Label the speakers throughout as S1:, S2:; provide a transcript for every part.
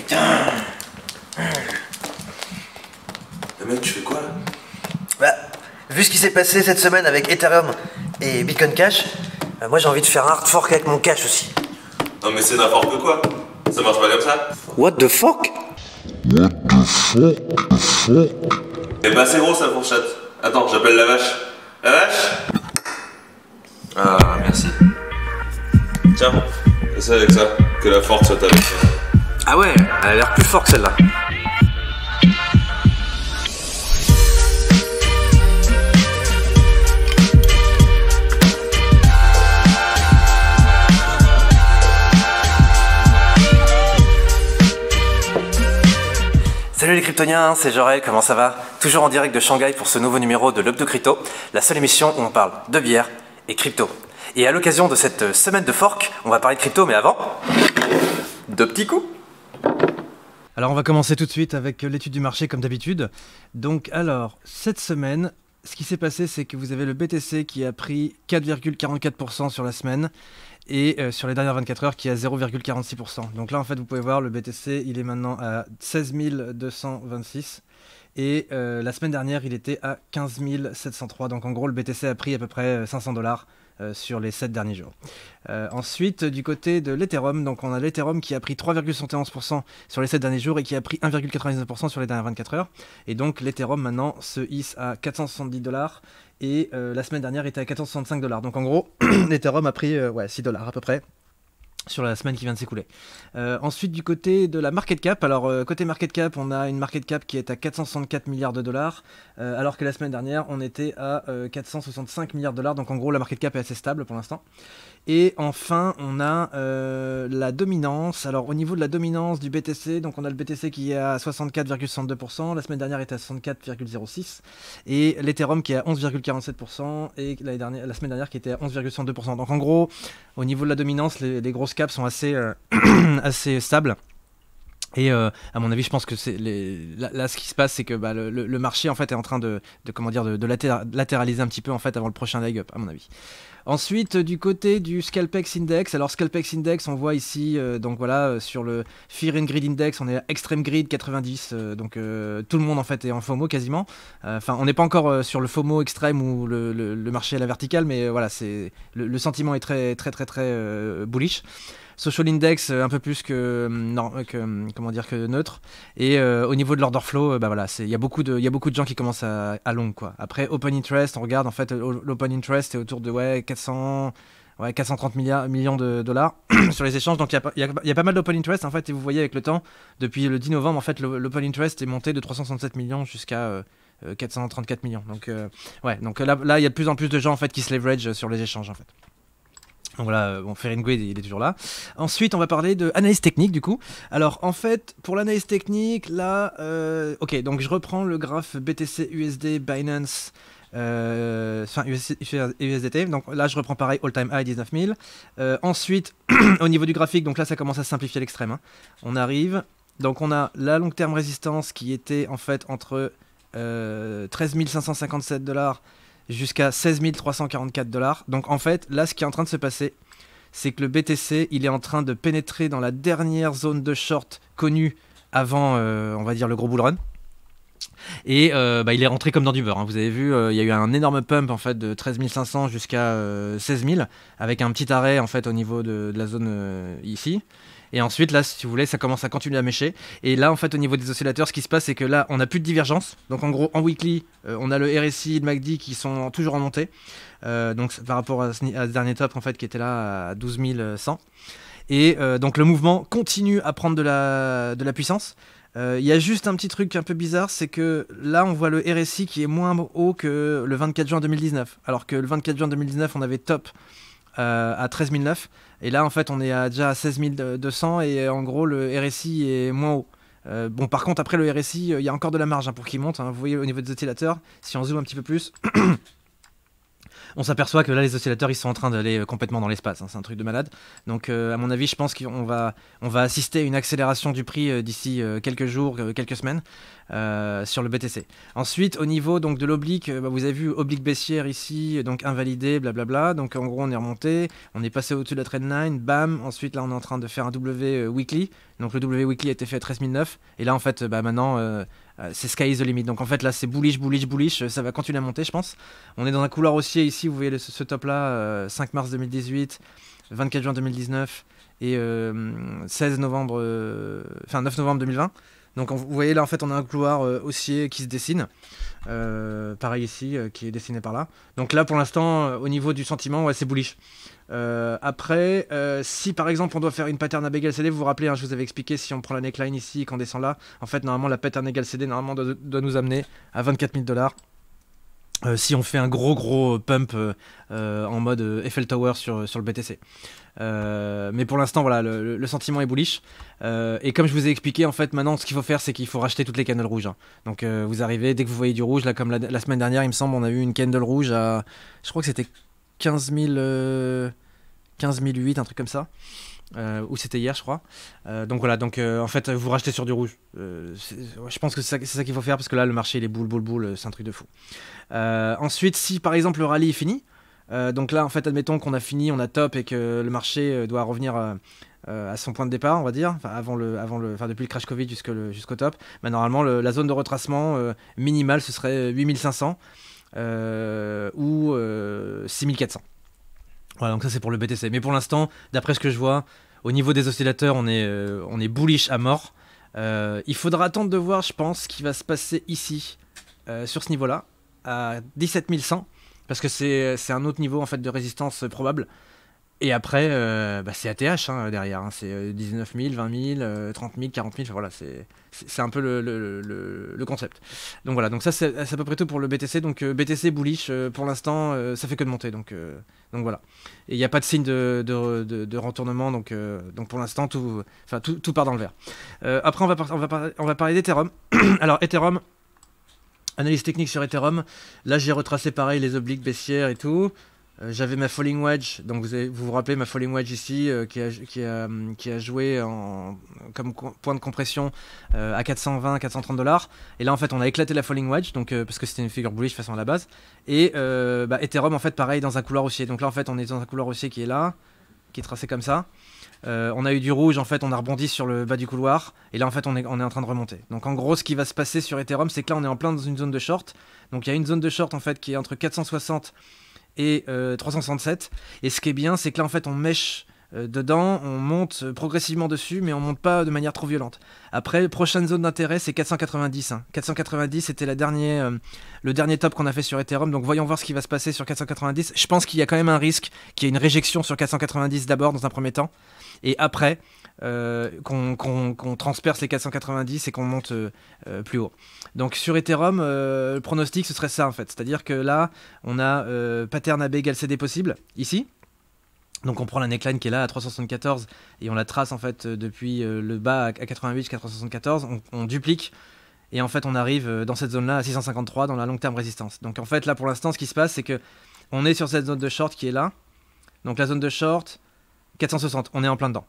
S1: putain.
S2: Mec, tu fais quoi là?
S1: Bah, vu ce qui s'est passé cette semaine avec Ethereum et Bitcoin Cash, moi j'ai envie de faire un hard fork avec mon cash aussi.
S2: Non mais c'est n'importe quoi. Ça marche pas comme ça.
S1: What the fuck?
S2: Eh bah c'est gros ça fourchette. Attends, j'appelle la vache. La vache? Ah, merci. Tiens, c'est avec ça que la force soit avec toi.
S1: Ah ouais, elle a l'air plus forte celle-là. Salut les Kryptoniens, c'est Jorel, comment ça va? Toujours en direct de Shanghai pour ce nouveau numéro de l'Hub de Crypto, la seule émission où on parle de bière et crypto. Et à l'occasion de cette semaine de fork, on va parler de crypto, mais avant, deux petits coups. Alors on va commencer tout de suite avec l'étude du marché comme d'habitude. Donc alors, cette semaine, ce qui s'est passé, c'est que vous avez le BTC qui a pris 4,44% sur la semaine, et sur les dernières 24 heures qui est à 0,46%. Donc là en fait vous pouvez voir le BTC il est maintenant à 16 226 et la semaine dernière il était à 15 703. Donc en gros le BTC a pris à peu près $500 sur les 7 derniers jours. Ensuite du côté de l'Ethereum, donc on a l'Ethereum qui a pris 3,71% sur les 7 derniers jours et qui a pris 1,99% sur les dernières 24 heures. Et donc l'Ethereum maintenant se hisse à $470 et la semaine dernière était à $465. Donc en gros l'Ethereum a pris $6 à peu près sur la semaine qui vient de s'écouler. Ensuite du côté de la market cap, alors côté market cap on a une market cap qui est à 464 milliards de dollars, alors que la semaine dernière on était à 465 milliards de dollars, donc en gros la market cap est assez stable pour l'instant. Et enfin on a la dominance. Alors au niveau de la dominance du BTC, donc on a le BTC qui est à 64,62%, la semaine dernière était à 64,06%, et l'Ethereum qui est à 11,47%, et la semaine dernière qui était à 11,62%. Donc en gros au niveau de la dominance les grosses caps sont assez, assez stables. Et à mon avis, je pense que c'est là ce qui se passe, c'est que le marché en fait est en train de latéraliser un petit peu en fait avant le prochain leg up, à mon avis. Ensuite, du côté du Scalpex Index, alors Scalpex Index, on voit ici, donc voilà, sur le Fear and Greed Index, on est à Extreme Greed 90, donc tout le monde en fait est en FOMO quasiment. Enfin, on n'est pas encore sur le FOMO extrême où le marché est à la verticale, mais voilà, c'est le sentiment est très bullish. Social Index un peu plus que neutre, et au niveau de l'order flow voilà, il y a beaucoup de gens qui commencent à long quoi. Après Open Interest, on regarde en fait l'Open Interest est autour de 430 millions de dollars sur les échanges, donc il y a pas mal d'Open Interest en fait, et vous voyez avec le temps depuis le 10 novembre en fait l'Open Interest est monté de 367 millions jusqu'à 434 millions, donc donc là il y a de plus en plus de gens en fait qui se leverage sur les échanges en fait. Donc voilà, bon, Fear and Greed, il est toujours là. Ensuite, on va parler de analyse technique, du coup. Alors, en fait, pour l'analyse technique, là... ok, donc je reprends le graphe BTC, USD, Binance... USDT. Donc là, je reprends pareil, all-time high, 19 000. Ensuite, au niveau du graphique, donc là, ça commence à se simplifier à l'extrême. Hein. On arrive... Donc on a la long terme résistance qui était, en fait, entre 13 557 $ jusqu'à 16 344 $. Donc en fait, là, ce qui est en train de se passer, c'est que le BTC, il est en train de pénétrer dans la dernière zone de short connue avant, on va dire, le gros bull run. Et il est rentré comme dans du beurre. Hein. Vous avez vu, il y a eu un énorme pump en fait de 13 500 jusqu'à 16 000, avec un petit arrêt en fait au niveau de la zone ici. Et ensuite, là, si vous voulez, ça commence à continuer à mécher. Et là, en fait, au niveau des oscillateurs, ce qui se passe, c'est que là, on n'a plus de divergence. Donc, en gros, en weekly, on a le RSI et le MACD qui sont toujours en montée. Donc, par rapport à ce dernier top, en fait, qui était là à 12 100. Et donc, le mouvement continue à prendre de la puissance. Il y a juste un petit truc un peu bizarre, c'est que là, on voit le RSI qui est moins haut que le 24 juin 2019. Alors que le 24 juin 2019, on avait top à 13 009, et là en fait on est déjà à 16 200, et en gros le RSI est moins haut. Bon, par contre après le RSI il y a encore de la marge pour qu'il monte, hein. Vous voyez au niveau des oscillateurs, si on zoome un petit peu plus On s'aperçoit que là, les oscillateurs, ils sont en train d'aller complètement dans l'espace. Hein, c'est un truc de malade. Donc, à mon avis, je pense qu'on va assister à une accélération du prix d'ici quelques jours, quelques semaines sur le BTC. Ensuite, au niveau donc, de l'oblique, vous avez vu oblique baissière ici, donc invalidé, blablabla. Donc, en gros, on est remonté. On est passé au-dessus de la trendline. Bam. Ensuite, là, on est en train de faire un W weekly. Donc, le W weekly a été fait à 13 009. Et là, en fait, maintenant... c'est sky is the limit. Donc en fait là c'est bullish, bullish, bullish. Ça va continuer à monter je pense. On est dans un couloir haussier ici. Vous voyez ce top là, 5 mars 2018, 24 juin 2019 et 16 novembre, 9 novembre 2020. Donc vous voyez là en fait on a un couloir haussier qui se dessine. Pareil ici qui est dessiné par là. Donc là pour l'instant au niveau du sentiment ouais, c'est bullish. Après, si par exemple on doit faire une pattern à Beg LCD, vous vous rappelez, hein, je vous avais expliqué, si on prend la neckline ici et qu'on descend là, en fait normalement la pattern LCD normalement doit nous amener à 24 000 $. Si on fait un gros pump en mode Eiffel Tower sur le BTC. Mais pour l'instant voilà le sentiment est bullish et comme je vous ai expliqué en fait maintenant ce qu'il faut faire c'est qu'il faut racheter toutes les candles rouges hein. Donc vous arrivez dès que vous voyez du rouge là comme la semaine dernière il me semble on a eu une candle rouge à je crois que c'était 15 008 un truc comme ça ou c'était hier je crois donc voilà donc en fait vous rachetez sur du rouge je pense que c'est ça qu'il faut faire parce que là le marché il est boule c'est un truc de fou. Ensuite si par exemple le rallye est fini donc là en fait admettons qu'on a fini on a top et que le marché doit revenir à son point de départ on va dire enfin depuis le crash Covid jusqu'au top normalement la zone de retracement minimale ce serait 8500 ou 6400. Voilà, donc ça c'est pour le BTC. Mais pour l'instant, d'après ce que je vois, au niveau des oscillateurs, on est bullish à mort. Il faudra attendre de voir, je pense, ce qui va se passer ici, sur ce niveau-là, à 17 100, parce que c'est un autre niveau en fait de résistance probable. Et après, c'est ATH hein, derrière, hein, c'est 19 000, 20 000, 30 000, 40 000, enfin, voilà, c'est un peu le concept. Donc voilà, donc ça c'est à peu près tout pour le BTC. Donc BTC bullish, pour l'instant, ça fait que de monter, donc voilà. Et il n'y a pas de signe de retournement, donc pour l'instant tout part dans le vert. Après on va parler d'Ethereum. Alors Ethereum, analyse technique sur Ethereum, là j'ai retracé pareil les obliques baissières et tout. J'avais ma falling wedge, donc vous vous rappelez ma falling wedge ici qui a joué comme point de compression à 420-430 $. Et là en fait on a éclaté la falling wedge donc, parce que c'était une figure bullish façon à la base. Et Ethereum en fait pareil dans un couloir haussier. Donc là en fait on est dans un couloir haussier qui est là, qui est tracé comme ça. On a eu du rouge en fait, on a rebondi sur le bas du couloir. Et là en fait on est en train de remonter. Donc en gros ce qui va se passer sur Ethereum c'est que là on est en plein dans une zone de short. Donc il y a une zone de short en fait qui est entre 460 et 367 et ce qui est bien c'est que là en fait on mèche dedans, on monte progressivement dessus mais on monte pas de manière trop violente. Après prochaine zone d'intérêt c'est 490 hein. 490 c'était le dernier top qu'on a fait sur Ethereum, donc voyons voir ce qui va se passer sur 490. Je pense qu'il y a quand même un risque qu'il y ait une réjection sur 490 d'abord dans un premier temps et après qu'on transperce les 490 et qu'on monte plus haut. Donc sur Ethereum, le pronostic ce serait ça en fait, c'est-à-dire que là on a pattern AB égale CD possible ici. Donc on prend la neckline qui est là à 374 et on la trace en fait depuis le bas à 88 jusqu'à 374, on duplique et en fait on arrive dans cette zone là à 653 dans la long terme résistance. Donc en fait là pour l'instant ce qui se passe c'est que on est sur cette zone de short qui est là, donc la zone de short 460, on est en plein dedans.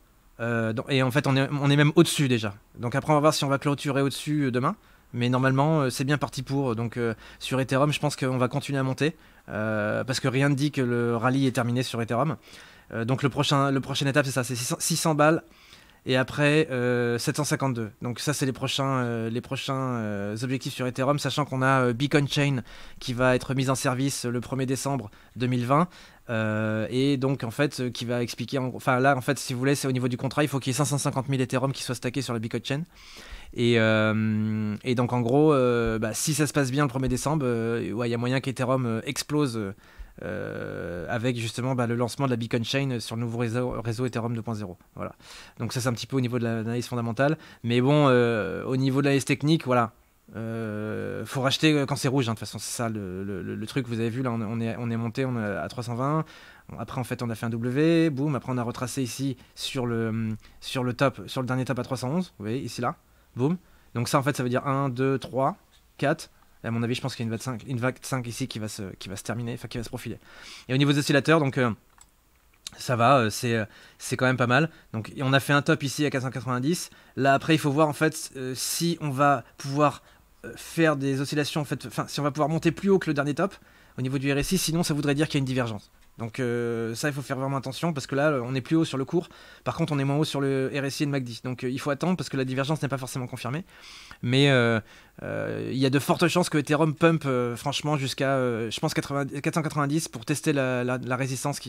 S1: Et en fait on est même au-dessus déjà. Donc après on va voir si on va clôturer au-dessus demain. Mais normalement c'est bien parti pour. Donc sur Ethereum je pense qu'on va continuer à monter. Parce que rien ne dit que le rallye est terminé sur Ethereum. Donc le prochain étape c'est ça, c'est 600 balles. Et après 752. Donc ça c'est les prochains objectifs sur Ethereum, sachant qu'on a Beacon Chain qui va être mise en service le 1er décembre 2020. Et donc en fait qui va expliquer enfin là en fait si vous voulez c'est au niveau du contrat il faut qu'il y ait 550 000 Ethereum qui soient stackés sur la Beacon Chain et donc en gros si ça se passe bien le 1er décembre il y a moyen qu'Ethereum explose avec justement le lancement de la Beacon Chain sur le nouveau réseau Ethereum 2.0. Voilà. Donc ça c'est un petit peu au niveau de l'analyse fondamentale, mais bon au niveau de l'analyse technique voilà. Faut racheter quand c'est rouge hein, de toute façon c'est ça le truc. Vous avez vu là on est monté, on est à 320. Après en fait on a fait un W, boum, après on a retracé ici sur le top, sur le dernier top à 311, vous voyez ici là, boum. Donc ça en fait ça veut dire 1, 2, 3, 4, À mon avis, je pense qu'il y a une vague 5 ici qui va se terminer, enfin qui va se profiler. Et au niveau des oscillateurs, donc ça va, c'est quand même pas mal. Donc on a fait un top ici à 490. Là après, il faut voir en fait si on va pouvoir faire des oscillations, en fait, enfin si on va pouvoir monter plus haut que le dernier top au niveau du RSI, sinon ça voudrait dire qu'il y a une divergence. Donc ça, il faut faire vraiment attention parce que là, on est plus haut sur le cours. Par contre, on est moins haut sur le RSI et le MACD. Donc il faut attendre parce que la divergence n'est pas forcément confirmée. Mais il y a de fortes chances que Ethereum pump franchement jusqu'à, je pense, 490 pour tester la résistance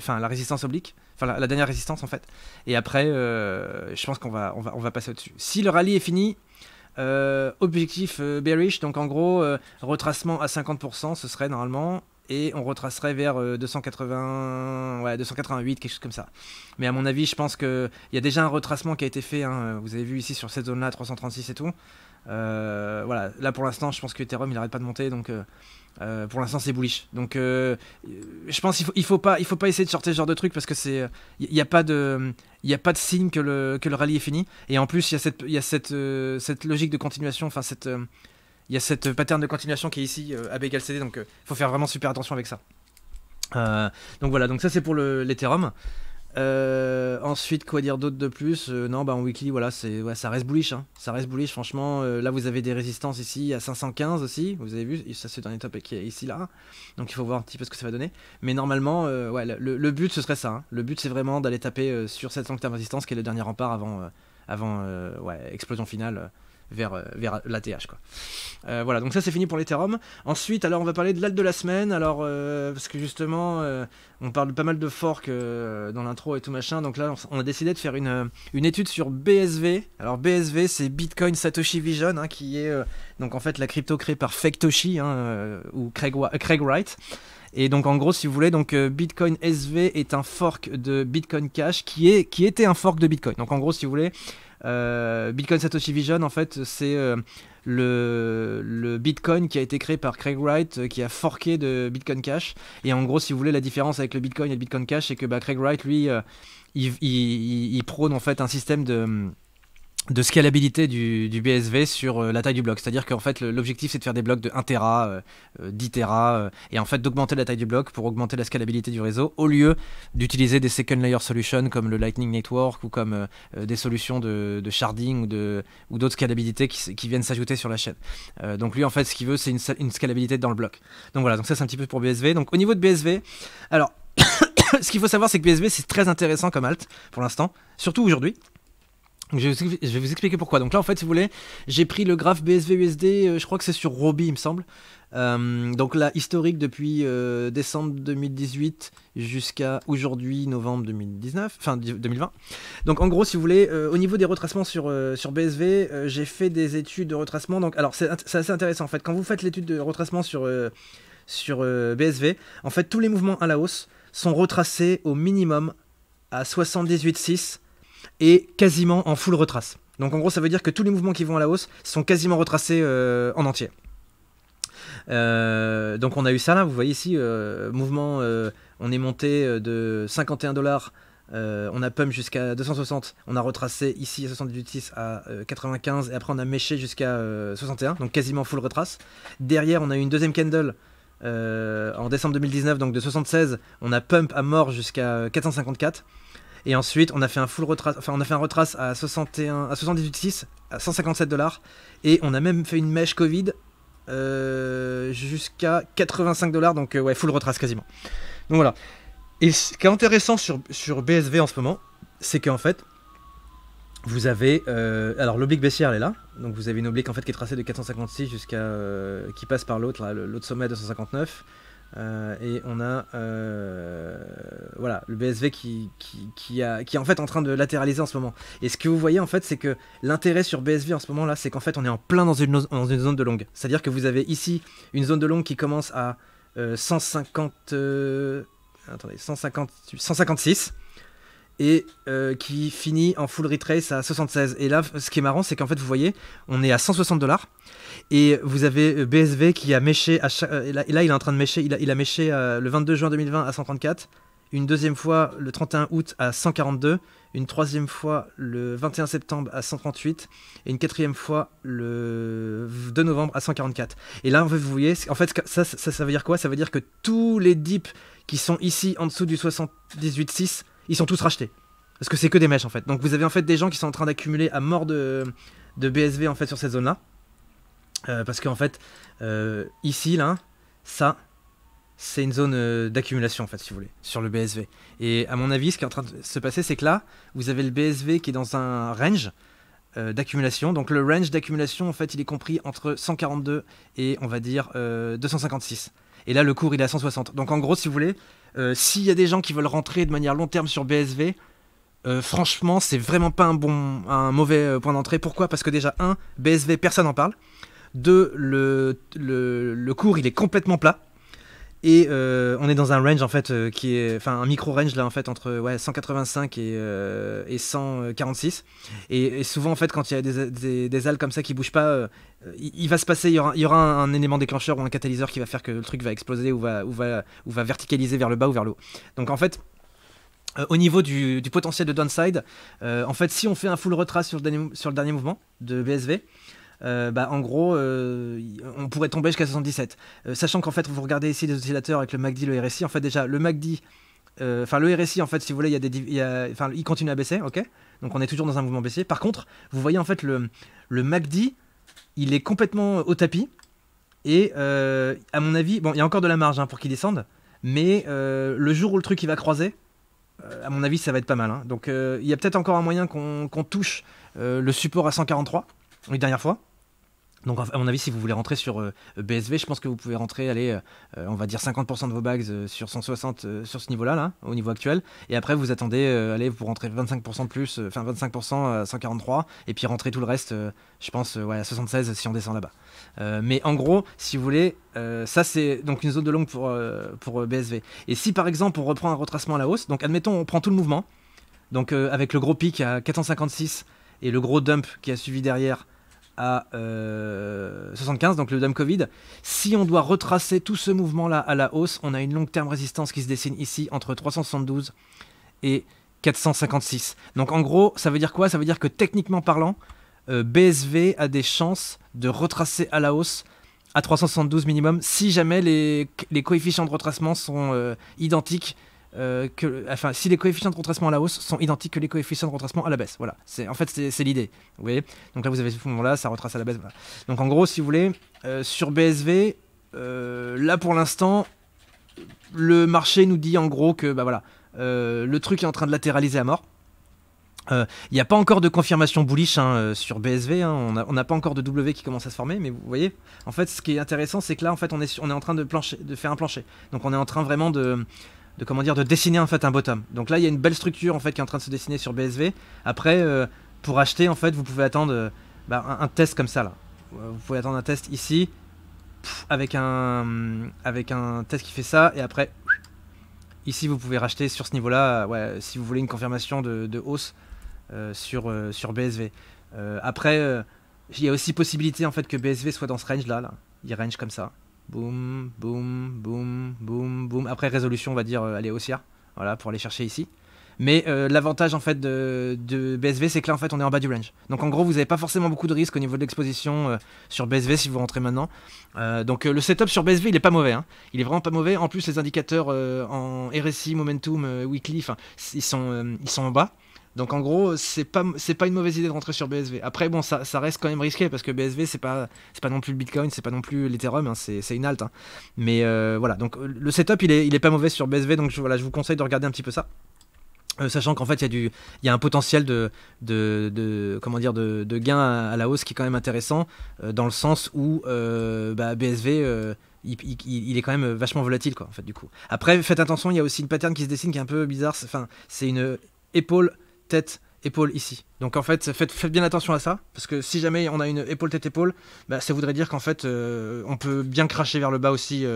S1: la résistance oblique. Enfin, la dernière résistance en fait. Et après, je pense qu'on va passer au-dessus. Si le rallye est fini... objectif bearish, donc en gros retracement à 50%, ce serait normalement, et on retracerait vers 288, quelque chose comme ça. Mais à mon avis, je pense qu'il y a déjà un retracement qui a été fait, hein, vous avez vu ici sur cette zone là 336 et tout. Voilà, là pour l'instant je pense que Ethereum il arrête pas de monter, donc pour l'instant c'est bullish. Donc je pense qu'il faut pas essayer de sortir ce genre de truc parce que c'est il n'y a pas de signe que le rallye est fini. Et en plus il y a cette logique de continuation, enfin il y a cette pattern de continuation qui est ici AB égale CD, donc il faut faire vraiment super attention avec ça. Donc voilà, donc ça c'est pour l'Ethereum. Ensuite, quoi dire d'autre de plus? Non, bah en weekly, voilà, ça reste bullish, hein. Ça reste bullish, franchement. Là, vous avez des résistances ici à 515 aussi. Vous avez vu, ça c'est le dernier top qui est ici là. Donc il faut voir un petit peu ce que ça va donner. Mais normalement, ouais, le but ce serait ça, hein. Le but c'est vraiment d'aller taper sur cette long term résistance qui est le dernier rempart avant ouais, explosion finale. Vers l'ATH quoi. Voilà, donc ça c'est fini pour l'Ethereum. Ensuite, alors on va parler de l'alt de la semaine. Alors parce que justement on parle pas mal de fork dans l'intro et tout machin. Donc là on a décidé de faire une étude sur BSV. Alors BSV c'est Bitcoin Satoshi Vision, hein, qui est donc en fait la crypto créée par Faketoshi, hein, ou Craig Wright. Et donc en gros si vous voulez, donc Bitcoin SV est un fork de Bitcoin Cash qui était un fork de Bitcoin. Donc en gros si vous voulez, Bitcoin Satoshi Vision en fait c'est le Bitcoin qui a été créé par Craig Wright, qui a forké de Bitcoin Cash. Et en gros si vous voulez, la différence avec le Bitcoin et le Bitcoin Cash c'est que Craig Wright lui il prône en fait un système de scalabilité du BSV sur la taille du bloc. C'est-à-dire qu'en fait l'objectif c'est de faire des blocs de 1 Tera, 10 Tera, et en fait d'augmenter la taille du bloc pour augmenter la scalabilité du réseau, au lieu d'utiliser des second layer solutions comme le Lightning Network ou comme des solutions de sharding ou d'autres scalabilités qui viennent s'ajouter sur la chaîne. Donc lui en fait ce qu'il veut c'est une scalabilité dans le bloc. Donc voilà, donc ça c'est un petit peu pour BSV. Donc au niveau de BSV, alors ce qu'il faut savoir c'est que BSV c'est très intéressant comme alt pour l'instant, surtout aujourd'hui. Je vais vous expliquer pourquoi. Donc là en fait si vous voulez, j'ai pris le graphe BSV USD, je crois que c'est sur Robi il me semble. Donc là historique depuis décembre 2018 jusqu'à aujourd'hui novembre 2019, enfin 2020. Donc en gros si vous voulez, au niveau des retracements sur BSV, j'ai fait des études de retracement. Donc alors c'est assez intéressant en fait. Quand vous faites l'étude de retracement sur BSV, en fait tous les mouvements à la hausse sont retracés au minimum à 78,6 et quasiment en full retrace. Donc en gros ça veut dire que tous les mouvements qui vont à la hausse sont quasiment retracés en entier. Donc on a eu ça là, vous voyez ici, mouvement, on est monté de 51$, on a pump jusqu'à 260, on a retracé ici à 78,6 à 95 et après on a méché jusqu'à 61, donc quasiment full retrace. Derrière on a eu une deuxième candle en décembre 2019, donc de 76, on a pump à mort jusqu'à 454. Et ensuite, on a fait un full retrace, enfin on a fait un retrace à 78,6 à 157$, et on a même fait une mèche Covid jusqu'à 85$, donc ouais, full retrace quasiment. Donc voilà. Et ce qui est intéressant sur BSV en ce moment, c'est qu'en fait, vous avez alors l'oblique baissière elle est là, donc vous avez une oblique en fait qui est tracée de 456 jusqu'à qui passe par l'autre sommet à 259. Et on a voilà, le BSV qui est en fait en train de latéraliser en ce moment. Et ce que vous voyez en fait c'est que l'intérêt sur BSV en ce moment là c'est qu'en fait on est en plein dans une zone de longue. C'est à dire que vous avez ici une zone de longue qui commence à 156 et qui finit en full retrace à 76. Et là ce qui est marrant c'est qu'en fait vous voyez on est à 160$. Et vous avez BSV qui a méché, et là il est en train de mécher, il a méché le 22 juin 2020 à 134, une deuxième fois le 31 août à 142,
S3: une troisième fois le 21 septembre à 138 et une quatrième fois le 2 novembre à 144. Et là, vous voyez, en fait, ça veut dire quoi? Ça veut dire que tous les dips qui sont ici en dessous du 78.6, ils sont tous rachetés. Parce que c'est que des mèches en fait. Donc vous avez en fait des gens qui sont en train d'accumuler à mort de BSV en fait sur cette zone-là. Parce qu'en fait, ici, là, ça, c'est une zone d'accumulation en fait, si vous voulez, sur le BSV. Et à mon avis, ce qui est en train de se passer, c'est que là, vous avez le BSV qui est dans un range d'accumulation. Donc le range d'accumulation, en fait, il est compris entre 142 et on va dire 256. Et là, le cours, il est à 160. Donc en gros, si vous voulez, s'il y a des gens qui veulent rentrer de manière long terme sur BSV, franchement, c'est vraiment pas un mauvais point d'entrée. Pourquoi? Parce que déjà, BSV, personne n'en parle. 2, le cours, il est complètement plat. Et on est dans un range en fait qui est, enfin un micro range là en fait entre 185 et 146. Et souvent en fait quand il y a des algues comme ça qui bougent pas, il va se passer, il y aura un élément déclencheur ou un catalyseur qui va faire que le truc va exploser ou va verticaliser vers le bas ou vers le haut. Donc en fait au niveau du potentiel de downside, en fait si on fait un full retrace sur le dernier mouvement de BSV, en gros on pourrait tomber jusqu'à 77, sachant qu'en fait vous regardez ici les oscillateurs avec le MACD, le RSI, en fait déjà le MACD, le RSI en fait si vous voulez il continue à baisser, ok, donc on est toujours dans un mouvement baissier. Par contre vous voyez en fait le MACD il est complètement au tapis et à mon avis, bon il y a encore de la marge pour qu'il descende, mais le jour où le truc il va croiser, à mon avis ça va être pas mal, hein. Donc il y a peut-être encore un moyen qu'on touche le support à 143 une dernière fois. Donc à mon avis si vous voulez rentrer sur BSV, je pense que vous pouvez rentrer, allez, on va dire 50% de vos bags sur 160 sur ce niveau là, au niveau actuel, et après vous attendez, allez, vous rentrer 25% de plus, 25% à 143, et puis rentrer tout le reste, je pense, à 76 si on descend là-bas. Mais en gros, si vous voulez, ça c'est donc une zone de longue pour BSV. Et si par exemple on reprend un retracement à la hausse, donc admettons on prend tout le mouvement, donc avec le gros pic à 456 et le gros dump qui a suivi derrière à 75, donc le dump Covid, si on doit retracer tout ce mouvement là à la hausse, on a une longue terme résistance qui se dessine ici entre 372 et 456. Donc en gros ça veut dire quoi? Ça veut dire que techniquement parlant, BSV a des chances de retracer à la hausse à 372 minimum si jamais les coefficients de retracement sont identiques, si les coefficients de retracement à la hausse sont identiques que les coefficients de retracement à la baisse. Voilà, en fait c'est l'idée, vous voyez. Donc là vous avez ce moment là, ça retrace à la baisse, voilà. Donc en gros si vous voulez, sur BSV, là pour l'instant le marché nous dit en gros que le truc est en train de latéraliser à mort. Il n'y a pas encore de confirmation bullish sur BSV, on n'a pas encore de W qui commence à se former, mais vous voyez, en fait ce qui est intéressant c'est que là en fait on est en train de faire un plancher. Donc on est en train vraiment de dessiner en fait un bottom. Donc là il y a une belle structure en fait qui est en train de se dessiner sur BSV. Après pour acheter en fait vous pouvez attendre un test comme ça là. Vous pouvez attendre un test ici avec un test qui fait ça, et après ici vous pouvez racheter sur ce niveau là, si vous voulez une confirmation de hausse sur BSV. Après il y a aussi possibilité en fait que BSV soit dans ce range là. Il range comme ça. Boum, boum, boum, boum, boum. Après résolution, on va dire, aller haussière, voilà, pour aller chercher ici. Mais l'avantage en fait de BSV, c'est que là en fait on est en bas du range. Donc en gros vous n'avez pas forcément beaucoup de risques au niveau de l'exposition sur BSV si vous rentrez maintenant. Donc le setup sur BSV il est pas mauvais, hein. Il est vraiment pas mauvais. En plus les indicateurs en RSI, Momentum, Weekly, ils sont en bas. Donc en gros c'est pas une mauvaise idée de rentrer sur BSV. Après bon ça reste quand même risqué parce que BSV c'est pas non plus le Bitcoin, c'est pas non plus l'Ethereum, hein, c'est une alt, hein. Mais voilà, donc le setup il est pas mauvais sur BSV, donc je vous conseille de regarder un petit peu ça. Sachant qu'en fait il y a un potentiel de gain à la hausse qui est quand même intéressant, dans le sens où BSV il est quand même vachement volatile quoi en fait du coup. Après faites attention, il y a aussi une pattern qui se dessine qui est un peu bizarre, c'est une épaule tête épaule ici. Donc en fait faites bien attention à ça, parce que si jamais on a une épaule tête épaule, ça voudrait dire qu'en fait on peut bien cracher vers le bas aussi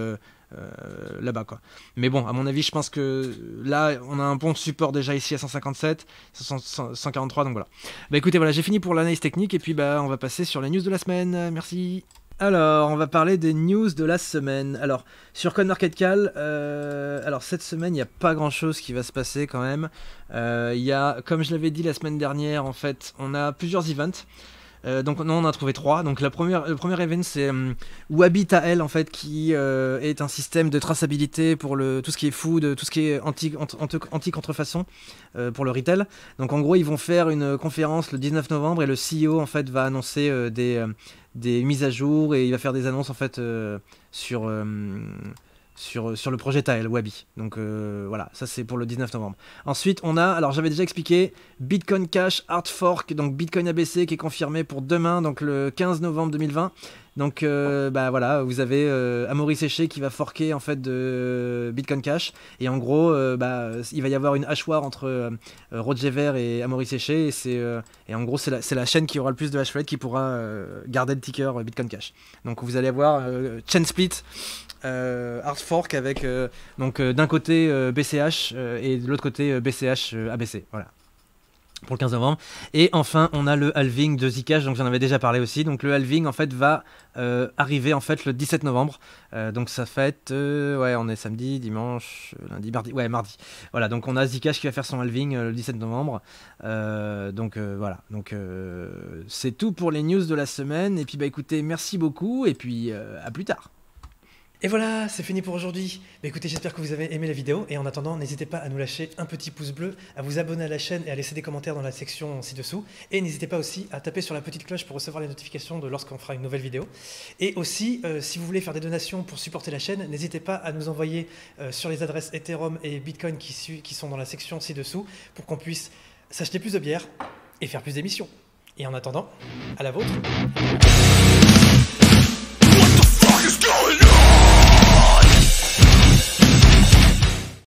S3: là-bas quoi. Mais bon à mon avis je pense que là on a un bon support déjà ici à 157, 143, donc voilà. Écoutez, voilà, j'ai fini pour l'analyse technique et puis on va passer sur les news de la semaine. Merci. Alors, on va parler des news de la semaine. Alors, sur CoinMarketCal, alors cette semaine, il n'y a pas grand-chose qui va se passer quand même. Il y a, comme je l'avais dit la semaine dernière, en fait, on a plusieurs events. Donc non, on a trouvé 3. Donc le premier event c'est Wabi Tael en fait qui est un système de traçabilité pour tout ce qui est food, tout ce qui est anti-contrefaçon pour le retail. Donc en gros ils vont faire une conférence le 19 novembre et le CEO en fait va annoncer des mises à jour et il va faire des annonces en fait sur le projet Tael, Wabi. Donc voilà, ça c'est pour le 19 novembre. Ensuite, on a, alors j'avais déjà expliqué, Bitcoin Cash Hard Fork, donc Bitcoin ABC qui est confirmé pour demain, donc le 15 novembre 2020. Donc bah voilà, vous avez Amaury Séché qui va forker en fait de Bitcoin Cash et en gros bah, il va y avoir une hash war entre Roger Ver et Amaury Séché et en gros c'est la chaîne qui aura le plus de hash rate qui pourra garder le ticker Bitcoin Cash. Donc vous allez avoir chain split hard fork avec donc d'un côté BCH et de l'autre côté BCH ABC, voilà. Pour le 15 novembre. Et enfin, on a le halving de Zcash, donc j'en avais déjà parlé aussi. Donc le halving en fait va arriver en fait le 17 novembre. Donc ça fait ouais, on est samedi, dimanche, lundi, mardi. Ouais, mardi. Voilà, donc on a Zcash qui va faire son halving le 17 novembre. Donc voilà. Donc c'est tout pour les news de la semaine. Et puis bah écoutez, merci beaucoup et puis à plus tard. Et voilà, c'est fini pour aujourd'hui. Bah écoutez, j'espère que vous avez aimé la vidéo et en attendant, n'hésitez pas à nous lâcher un petit pouce bleu, à vous abonner à la chaîne et à laisser des commentaires dans la section ci-dessous. Et n'hésitez pas aussi à taper sur la petite cloche pour recevoir les notifications de lorsqu'on fera une nouvelle vidéo. Et aussi, si vous voulez faire des donations pour supporter la chaîne, n'hésitez pas à nous envoyer sur les adresses Ethereum et Bitcoin qui sont dans la section ci-dessous pour qu'on puisse s'acheter plus de bière et faire plus d'émissions. Et en attendant, à la vôtre.